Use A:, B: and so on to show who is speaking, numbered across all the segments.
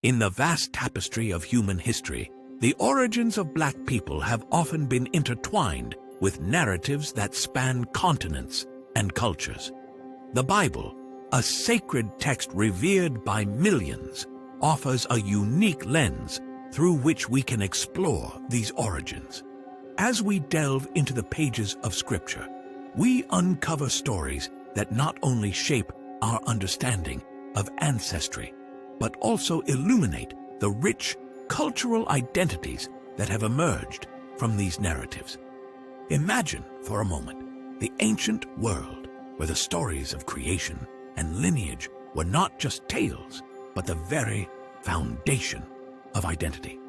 A: In the vast tapestry of human history, the origins of Black people have often been intertwined with narratives that span continents and cultures. The Bible, a sacred text revered by millions, offers a unique lens through which we can explore these origins. As we delve into the pages of Scripture, we uncover stories that not only shape our understanding of ancestry, but also illuminate the rich cultural identities that have emerged from these narratives. Imagine for a moment the ancient world where the stories of creation and lineage were not just tales, but the very foundation of identity.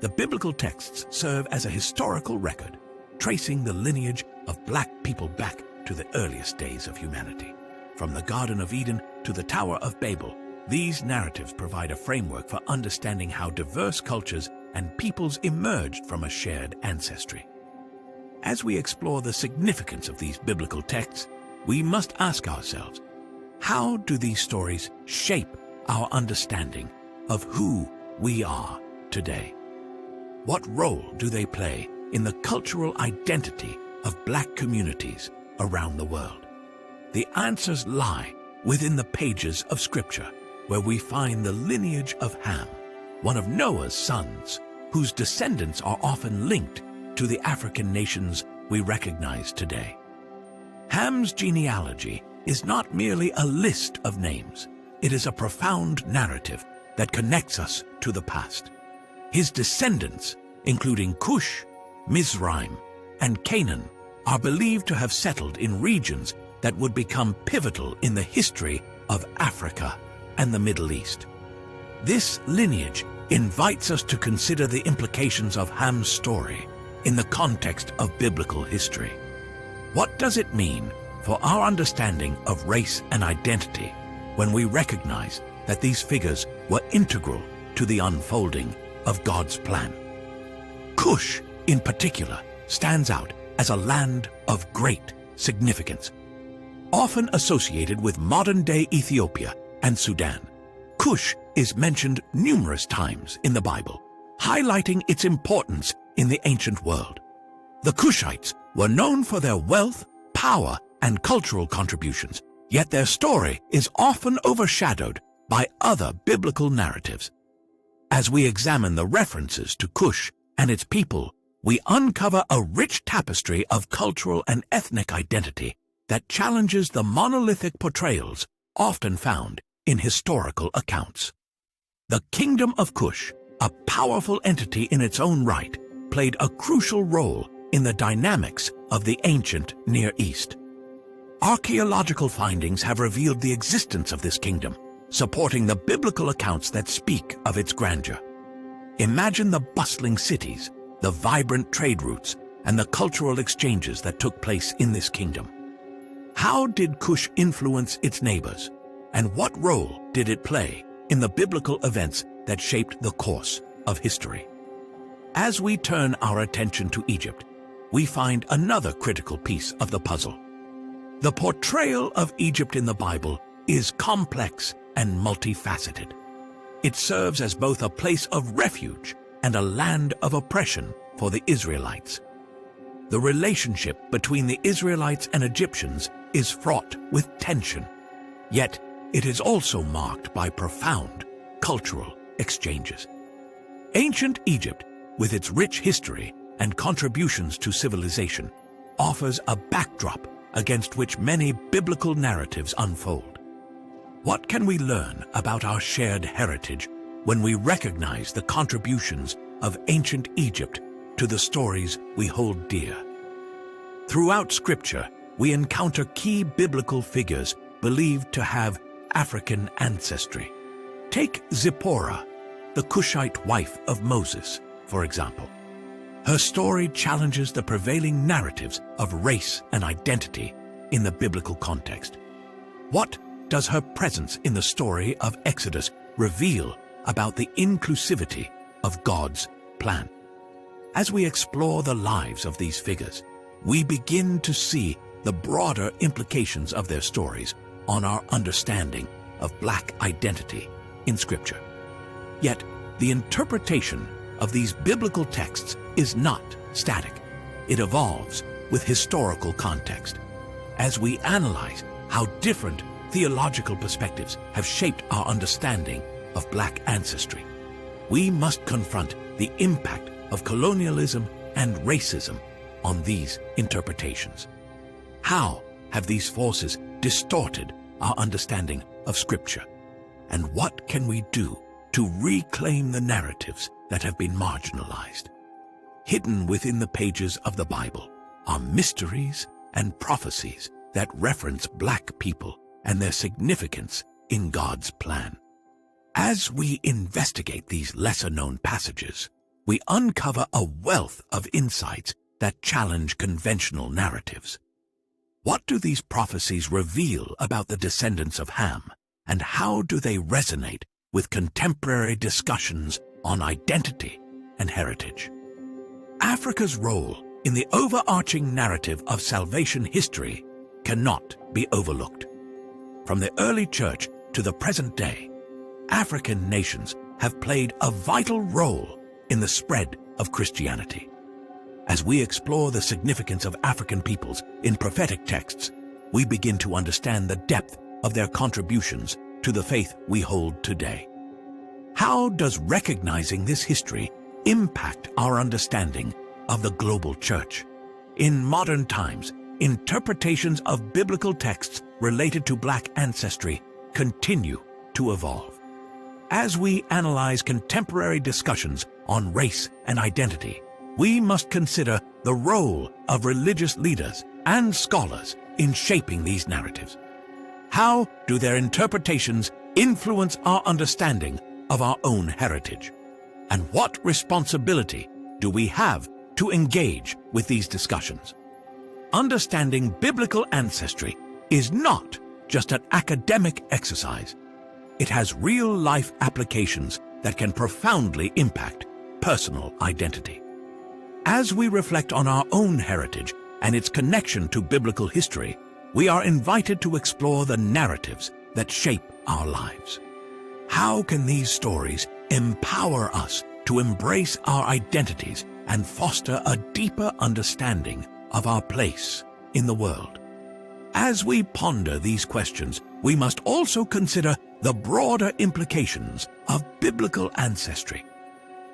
A: The biblical texts serve as a historical record, tracing the lineage of Black people back to the earliest days of humanity. From the Garden of Eden to the Tower of Babel, these narratives provide a framework for understanding how diverse cultures and peoples emerged from a shared ancestry. As we explore the significance of these biblical texts, we must ask ourselves, how do these stories shape our understanding of who we are today? What role do they play in the cultural identity of Black communities around the world? The answers lie within the pages of Scripture, where we find the lineage of Ham, one of Noah's sons, whose descendants are often linked to the African nations we recognize today. Ham's genealogy is not merely a list of names. It is a profound narrative that connects us to the past. His descendants, including Cush, Mizraim, and Canaan, are believed to have settled in regions that would become pivotal in the history of Africa and the Middle East. This lineage invites us to consider the implications of Ham's story in the context of biblical history. What does it mean for our understanding of race and identity when we recognize that these figures were integral to the unfolding of God's plan? Cush, in particular, stands out as a land of great significance. Often associated with modern-day Ethiopia and Sudan, Cush is mentioned numerous times in the Bible, highlighting its importance in the ancient world. The Cushites were known for their wealth, power, and cultural contributions, yet their story is often overshadowed by other biblical narratives. As we examine the references to Cush and its people, we uncover a rich tapestry of cultural and ethnic identity that challenges the monolithic portrayals often found in historical accounts. The Kingdom of Cush, a powerful entity in its own right, played a crucial role in the dynamics of the ancient Near East. Archaeological findings have revealed the existence of this kingdom, supporting the biblical accounts that speak of its grandeur. Imagine the bustling cities, the vibrant trade routes, and the cultural exchanges that took place in this kingdom. How did Cush influence its neighbors, and what role did it play in the biblical events that shaped the course of history? As we turn our attention to Egypt, we find another critical piece of the puzzle. The portrayal of Egypt in the Bible is complex and multifaceted. It serves as both a place of refuge and a land of oppression for the Israelites. The relationship between the Israelites and Egyptians is fraught with tension, yet it is also marked by profound cultural exchanges. Ancient Egypt, with its rich history and contributions to civilization, offers a backdrop against which many biblical narratives unfold. What can we learn about our shared heritage when we recognize the contributions of ancient Egypt to the stories we hold dear? Throughout Scripture, we encounter key biblical figures believed to have African ancestry. Take Zipporah, the Cushite wife of Moses, for example. Her story challenges the prevailing narratives of race and identity in the biblical context. What does her presence in the story of Exodus reveal about the inclusivity of God's plan? As we explore the lives of these figures, we begin to see the broader implications of their stories on our understanding of Black identity in Scripture. Yet, the interpretation of these biblical texts is not static. It evolves with historical context. As we analyze how different theological perspectives have shaped our understanding of Black ancestry, we must confront the impact of colonialism and racism on these interpretations. How have these forces distorted our understanding of Scripture? And what can we do to reclaim the narratives that have been marginalized? Hidden within the pages of the Bible are mysteries and prophecies that reference Black people and their significance in God's plan. As we investigate these lesser-known passages, we uncover a wealth of insights that challenge conventional narratives. What do these prophecies reveal about the descendants of Ham, and how do they resonate with contemporary discussions on identity and heritage? Africa's role in the overarching narrative of salvation history cannot be overlooked. From the early church to the present day, African nations have played a vital role in the spread of Christianity. As we explore the significance of African peoples in prophetic texts, we begin to understand the depth of their contributions to the faith we hold today. How does recognizing this history impact our understanding of the global church? In modern times, interpretations of biblical texts related to Black ancestry continue to evolve. As we analyze contemporary discussions on race and identity, we must consider the role of religious leaders and scholars in shaping these narratives. How do their interpretations influence our understanding of our own heritage? And what responsibility do we have to engage with these discussions? Understanding biblical ancestry is not just an academic exercise. It has real-life applications that can profoundly impact personal identity. As we reflect on our own heritage and its connection to biblical history, we are invited to explore the narratives that shape our lives. How can these stories empower us to embrace our identities and foster a deeper understanding of our place in the world? As we ponder these questions, we must also consider the broader implications of biblical ancestry.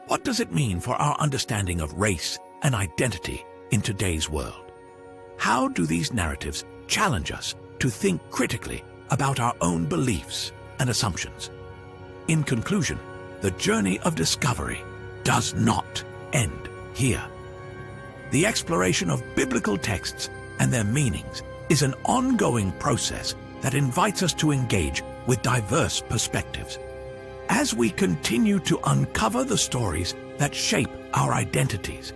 A: What does it mean for our understanding of race and identity in today's world? How do these narratives challenge us to think critically about our own beliefs and assumptions? In conclusion, the journey of discovery does not end here. The exploration of biblical texts and their meanings is an ongoing process that invites us to engage with diverse perspectives. As we continue to uncover the stories that shape our identities,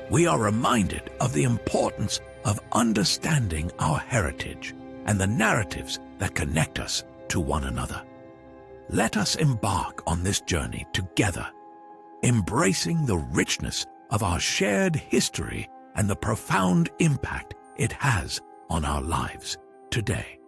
A: we are reminded of the importance of understanding our heritage and the narratives that connect us to one another. Let us embark on this journey together, embracing the richness of our shared history and the profound impact it has on our lives today.